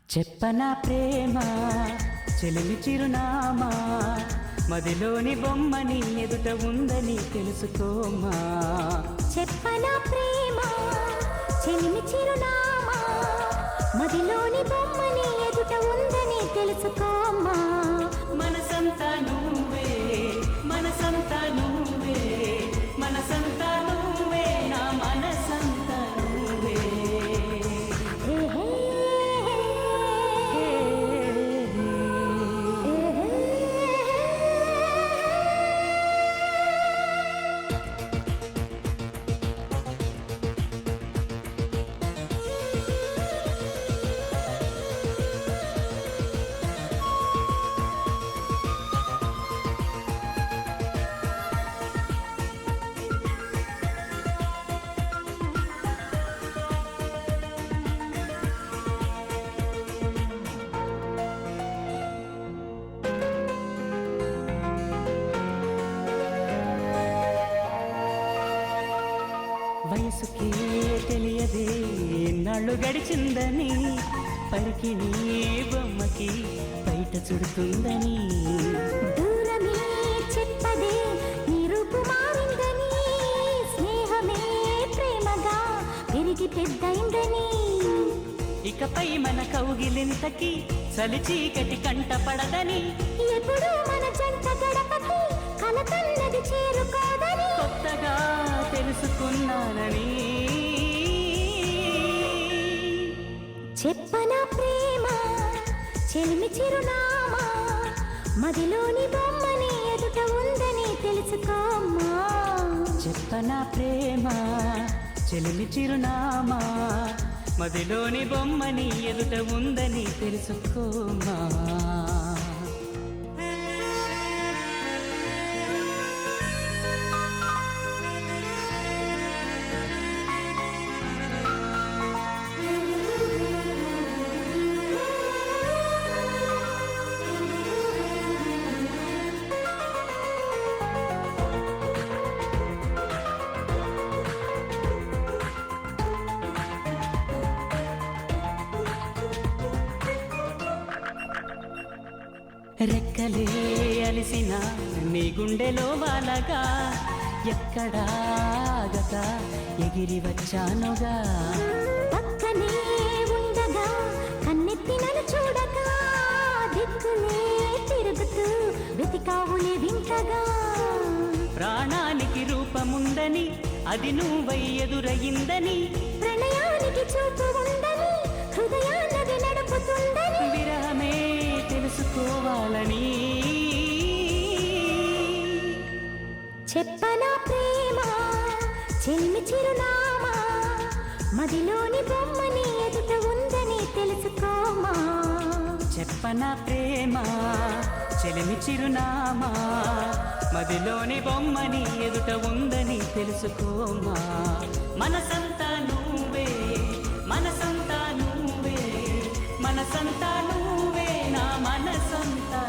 చెప్పనా ప్రేమ చెలిమి చిరునామా మదిలోని బొమ్మని ఎదుట ఉందని తెలుసుకోమా. చెప్పనా ప్రేమ చెలిమి చిరునామా మదిలోని బొమ్మని ఎదుట ఉందని తెలుసుకోమా. మనసంతా నువ్వే మనసంతా నువ్వే మనసంతా నువ్వే నా మనసంతా నువ్వే. వయసుకే తెలియదే నాళ్ళు గడిచిందని పరికి నీ బొమ్మకి బయట చుడుతుందని. దూరమే చెప్పదే నీ రూపు మారిందని స్నేహమే ప్రేమగా పెరిగి పెద్దయిందని. ఇకపై మన కౌగిలింతకి చలి చీకటి కంట పడదని. ఎప్పుడు మన జంట గడపకి కలతన్నది చేరుకోదని కొత్తగా తెలుసుకున్నానని. చెప్పనా ప్రేమ చెలిమి చిరునామా మదిలోని బొమ్మని ఎదుట ఉందని తెలుసుకోమా. చెప్పనా ప్రేమ చెలిమి చిరునామా మదిలోని బొమ్మని ఎదుట ఉందని తెలుసుకోమా. రెక్కలే అలిసిన నీ గుండెలో వాలగా ఎక్కడాగక ఎగిరి వచ్చానుగా. పక్కనే ఉండగా కన్నెత్తి నన్ను చూడగా దిక్కులే తిరుగుతూ వెతికావులే వింతగా. ప్రాణానికి రూపముందని అది నువ్వై ఎదురయిందని. ప్రణయానికి చూపు ఉందని హృదయాన్నది నడుపుతుందని. విరహమే తెలుసుకోవాలని. చెప్పనా ప్రేమ చెలిమి చిరునామా మదిలోని బొమ్మని ఎదుట ఉందని తెలుసుకోమా. చెప్పనా ప్రేమ చెలిమి చిరునామా మదిలోని బొమ్మని ఎదుట ఉందని తెలుసుకోమా. మనసంతా నువ్వే మనసంతా నువ్వే మనసంతా నువ్వే నా మనసంతా